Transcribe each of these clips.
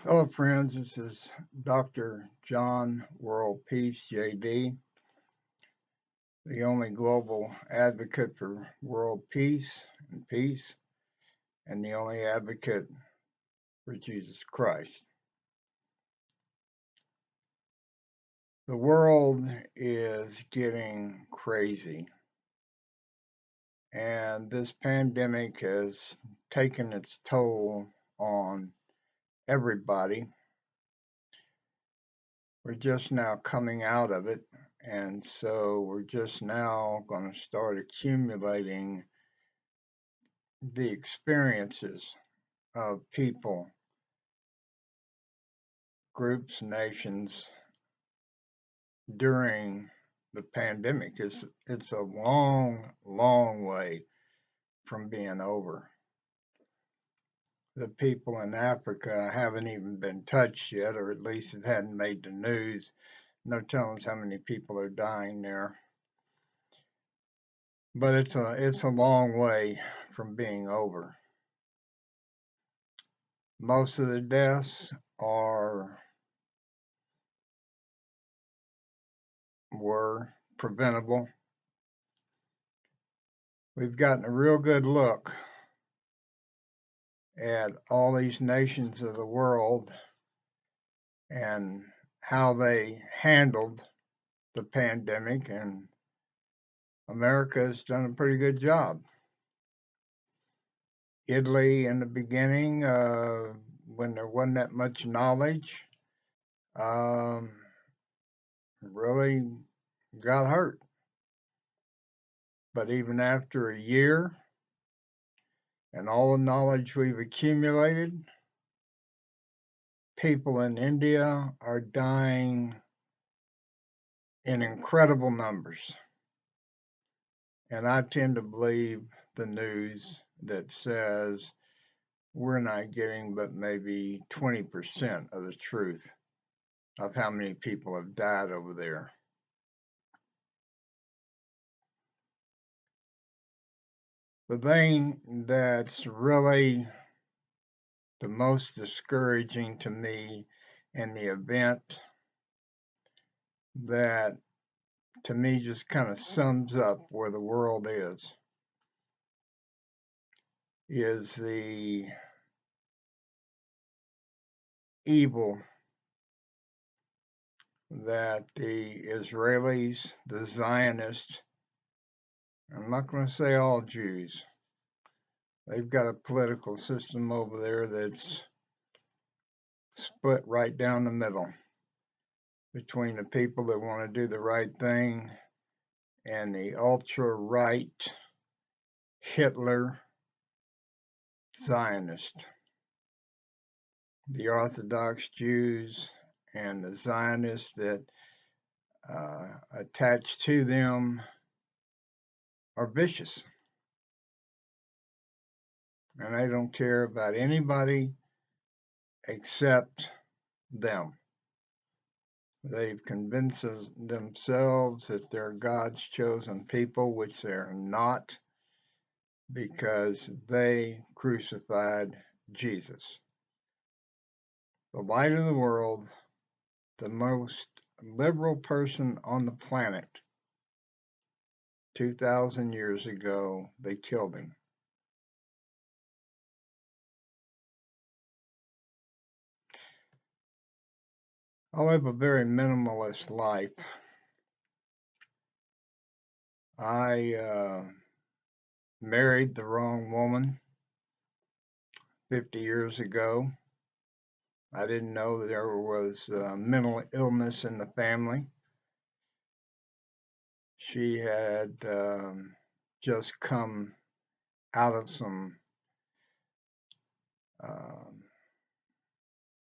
Hello, friends. This is Dr. John WorldPeace, JD, the only global advocate for world peace and peace, and the only advocate for Jesus Christ. The world is getting crazy, and this pandemic has taken its toll on everybody. We're just now coming out of it, and so we're just now going to start accumulating the experiences of people, groups, nations during the pandemic. It's a long, long way from being over. The people in Africa haven't even been touched yet, or at least it hadn't made the news. No telling us how many people are dying there. But it's a long way from being over. Most of the deaths were preventable. We've gotten a real good look at all these nations of the world and how they handled the pandemic, and America has done a pretty good job. Italy, in the beginning, when there wasn't that much knowledge, um, really got hurt. But even after a year and all the knowledge we've accumulated, people in India are dying in incredible numbers. And I tend to believe the news that says we're not getting but maybe 20% of the truth of how many people have died over there. The thing that's really the most discouraging to me in the event that to me just kind of sums up where the world is the evil that the Israelis, the Zionists, I'm not going to say all Jews, they've got a political system over there that's split right down the middle between the people that want to do the right thing and the ultra right Hitler Zionist. The Orthodox Jews and the Zionists that attach to them are vicious. And they don't care about anybody except them. They've convinced themselves that they're God's chosen people, which they're not, because they crucified Jesus. The light of the world, the most liberal person on the planet, 2,000 years ago, they killed him. I live a very minimalist life. I married the wrong woman 50 years ago. I didn't know there was mental illness in the family. She had just come out of some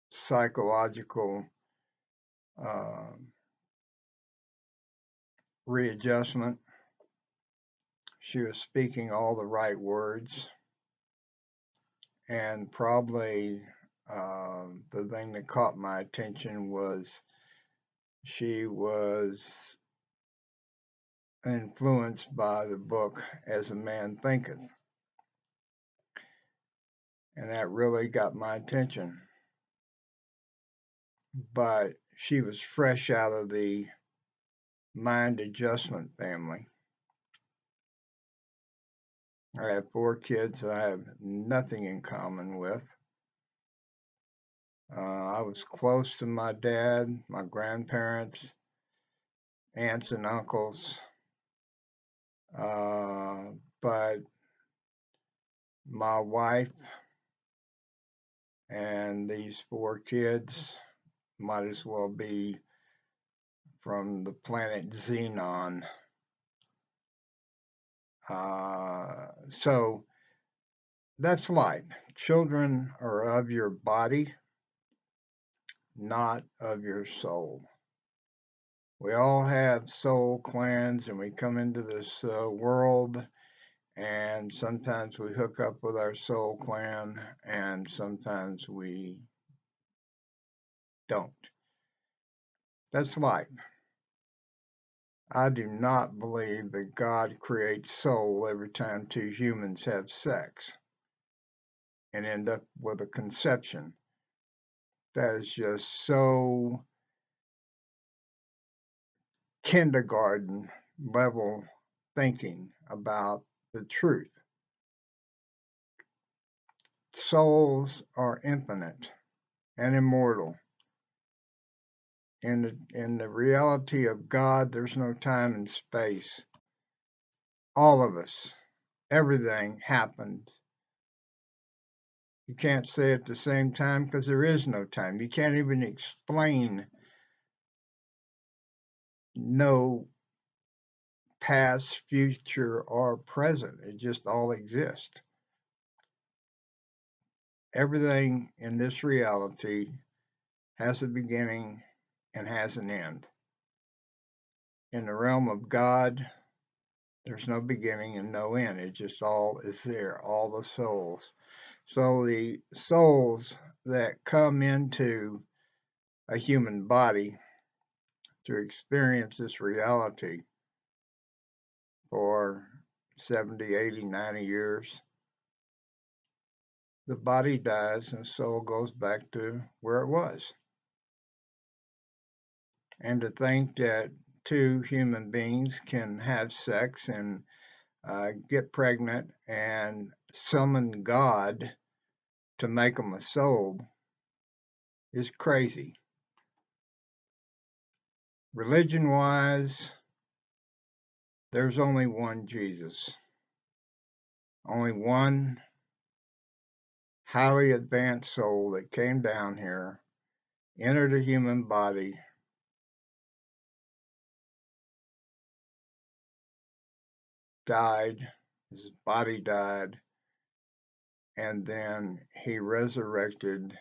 psychological readjustment. She was speaking all the right words, and probably the thing that caught my attention was she was influenced by the book As a Man Thinketh. And that really got my attention. but she was fresh out of the mind adjustment family. I have 4 kids that I have nothing in common with. I was close to my dad, my grandparents, aunts and uncles, but my wife and these 4 kids might as well be from the planet Xenon. So that's life. Children are of your body, not of your soul. We all have soul clans, and we come into this world, and sometimes we hook up with our soul clan, and sometimes we don't. That's life. I do not believe that God creates soul every time 2 humans have sex and end up with a conception. That is just so kindergarten level thinking about the truth. Souls are infinite and immortal. In the reality of God, there's no time and space. All of us, everything happens. You can't say at the same time because there is no time. You can't even explain no past, future, or present. It just all exists. Everything in this reality has a beginning and has an end. In the realm of God, there's no beginning and no end. It just all is there, all the souls. So the souls that come into a human body to experience this reality for 70, 80, 90 years, the body dies and the soul goes back to where it was. And to think that 2 human beings can have sex and get pregnant and summon God to make them a soul is crazy. Religion wise, there's only one Jesus, only one highly advanced soul that came down here, entered a human body, died, his body died, and then he resurrected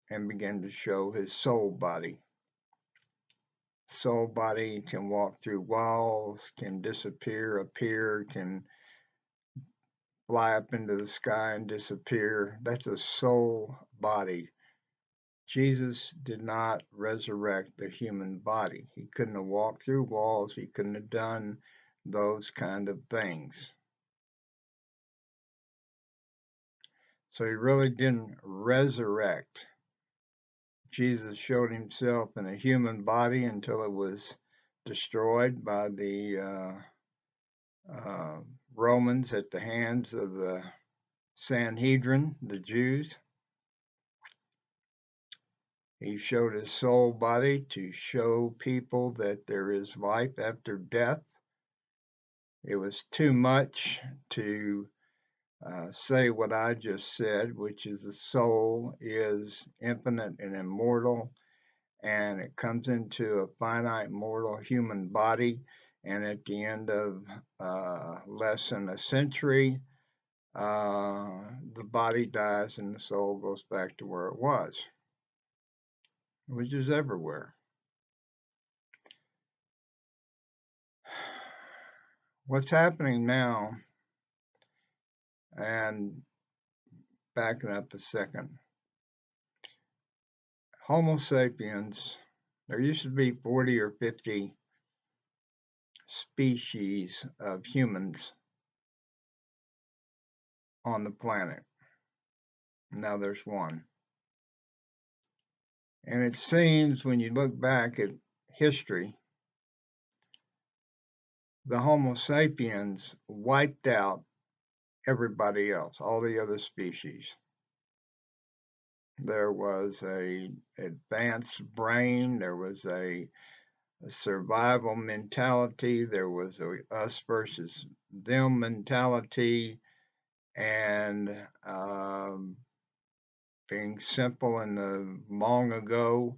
and began to show his soul body. Soul body can walk through walls, can disappear, appear, can fly up into the sky and disappear. That's a soul body. Jesus did not resurrect the human body. He couldn't have walked through walls. He couldn't have done those kind of things. So he really didn't resurrect. Jesus showed himself in a human body until it was destroyed by the Romans at the hands of the Sanhedrin, the Jews. He showed his soul body to show people that there is life after death. It was too much to say what I just said, which is the soul is infinite and immortal, and it comes into a finite mortal human body, and at the end of less than a century, the body dies and the soul goes back to where it was, which is everywhere. What's happening now, and backing up a second, Homo sapiens, there used to be 40 or 50 species of humans on the planet. Now there's one. And it seems when you look back at history, the Homo sapiens wiped out everybody else, all the other species. There was a advanced brain, there was a survival mentality, there was a us versus them mentality, and being simple in the long ago,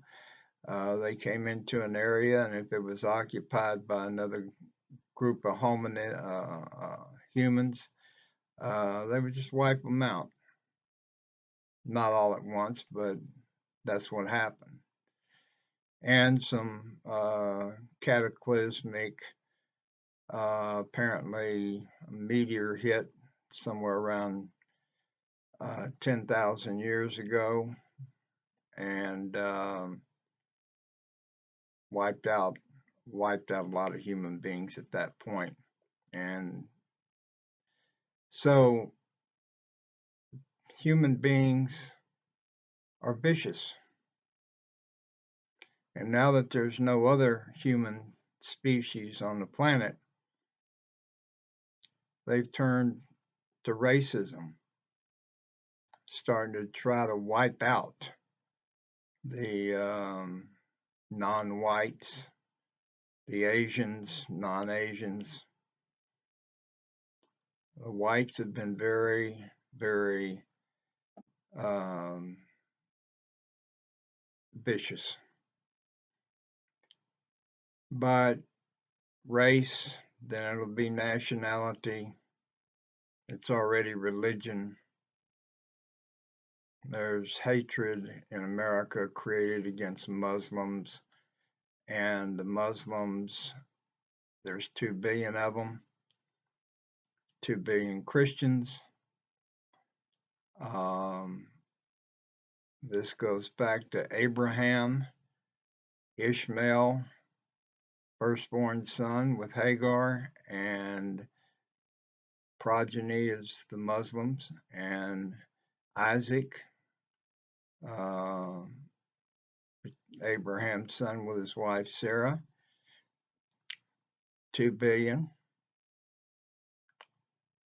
they came into an area, and if it was occupied by another group of humans, they would just wipe them out. Not all at once, but that's what happened. And some cataclysmic, apparently, a meteor hit somewhere around 10,000 years ago, and wiped out a lot of human beings at that point. And so human beings are vicious. And now that there's no other human species on the planet, they've turned to racism, starting to try to wipe out the non-whites, the Asians, non-Asians. The whites have been very, very vicious. But race, then it'll be nationality. It's already religion. There's hatred in America created against Muslims, and the Muslims, there's 2 billion of them, 2 billion Christians. This goes back to Abraham, Ishmael, firstborn son with Hagar, and progeny is the Muslims, and Isaac, Abraham's son with his wife Sarah, 2 billion.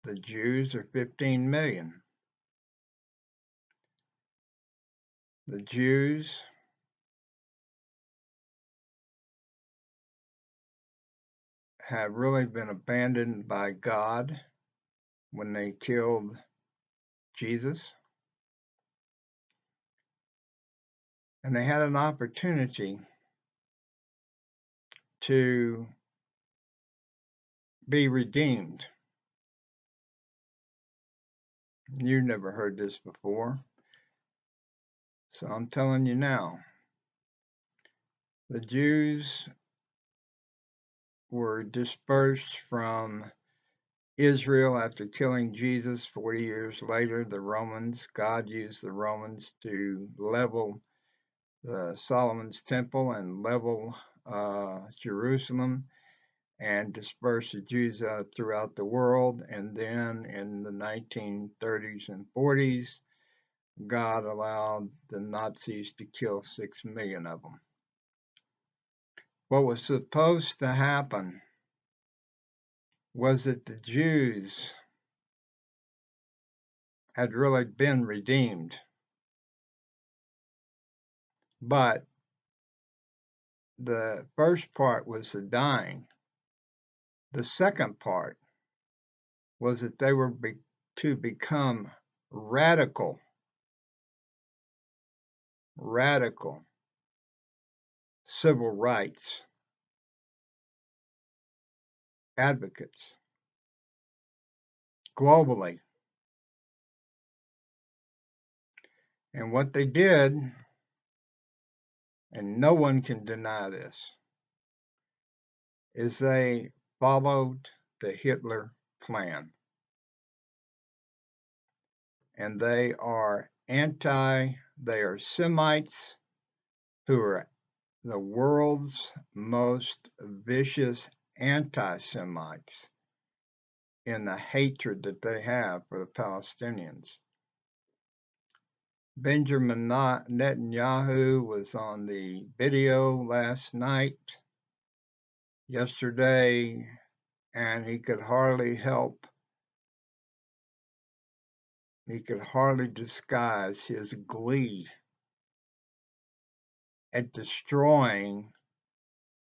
The Jews are 15 million. The Jews have really been abandoned by God when they killed Jesus. And they had an opportunity to be redeemed. You've never heard this before, so I'm telling you now. The Jews were dispersed from Israel after killing Jesus 40 years later. God used the Romans to level the Solomon's temple and level Jerusalem and disperse the Jews throughout the world. And then in the 1930s and 40s, God allowed the Nazis to kill 6 million of them. What was supposed to happen was that the Jews had really been redeemed. But the first part was the dying. The second part was that they were to become radical civil rights advocates globally. And what they did, and no one can deny this, is they followed the Hitler plan. And they are Semites who are the world's most vicious anti-Semites in the hatred that they have for the Palestinians. Benjamin Netanyahu was on the video last night, yesterday, and he could hardly disguise his glee at destroying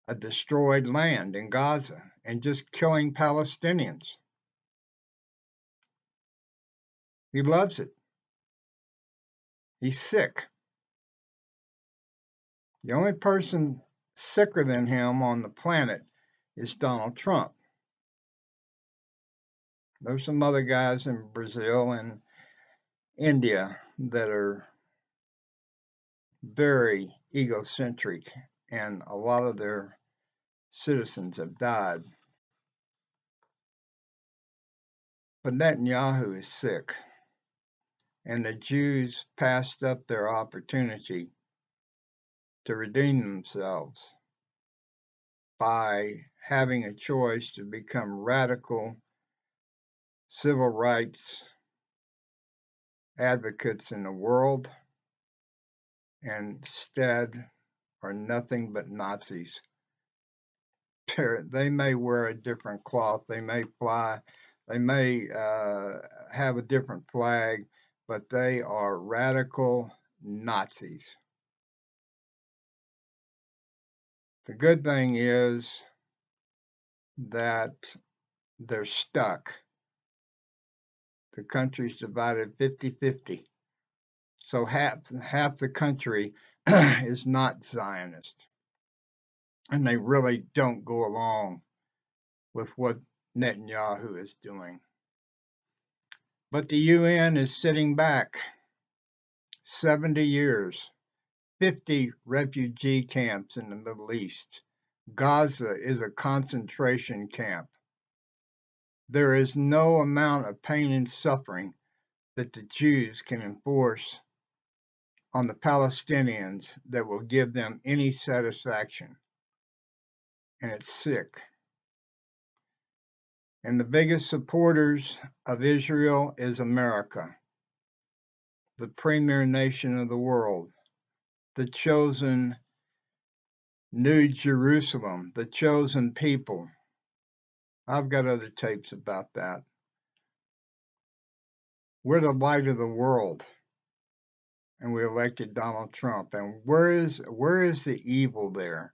a destroyed land in Gaza and just killing Palestinians. He loves it. He's sick. The only person sicker than him on the planet is Donald Trump. There's some other guys in Brazil and India that are very egocentric, and a lot of their citizens have died. But Netanyahu is sick, and the Jews passed up their opportunity to redeem themselves by having a choice to become radical civil rights advocates in the world, and instead are nothing but Nazis. They may wear a different cloth, they may fly, they may have a different flag, but they are radical Nazis. The good thing is that they're stuck. The country's divided 50-50. So half the country is not Zionist. And they really don't go along with what Netanyahu is doing. But the UN is sitting back 70 years, 50 refugee camps in the Middle East. Gaza is a concentration camp. There is no amount of pain and suffering that the Jews can enforce on the Palestinians that will give them any satisfaction. And it's sick. And the biggest supporters of Israel is America, the premier nation of the world, the chosen New Jerusalem, the chosen people. I've got other tapes about that. We're the light of the world, and we elected Donald Trump. And where is the evil there?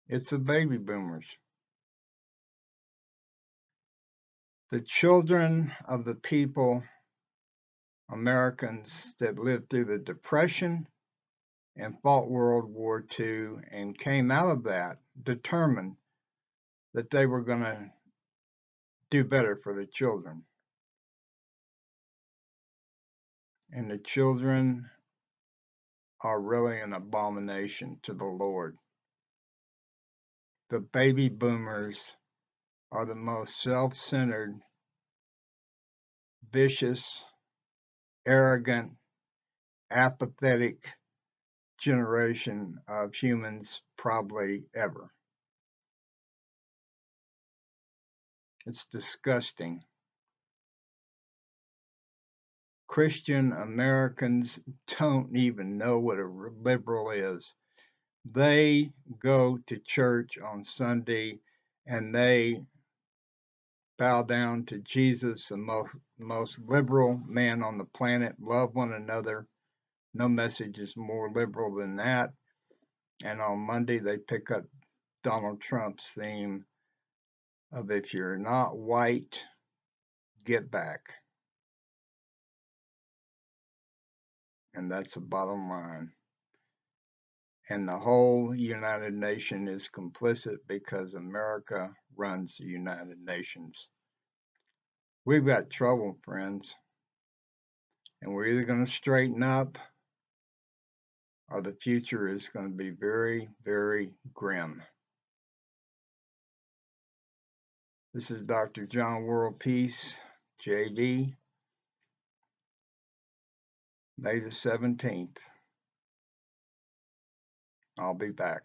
It's the baby boomers. The children of the people, Americans that lived through the Depression and fought World War II and came out of that determined that they were going to do better for the children. And the children are really an abomination to the Lord. The baby boomers are the most self-centered, vicious, arrogant, apathetic generation of humans probably ever. It's disgusting. Christian Americans don't even know what a liberal is. They go to church on Sunday and they bow down to Jesus, the most liberal man on the planet. Love one another. No message is more liberal than that. And on Monday, they pick up Donald Trump's theme of if you're not white, get back. And that's the bottom line. And the whole United Nations is complicit because America runs the United Nations. We've got trouble, friends. And we're either going to straighten up or the future is going to be very, very grim. This is Dr. John WorldPeace, JD, May the 17th. I'll be back.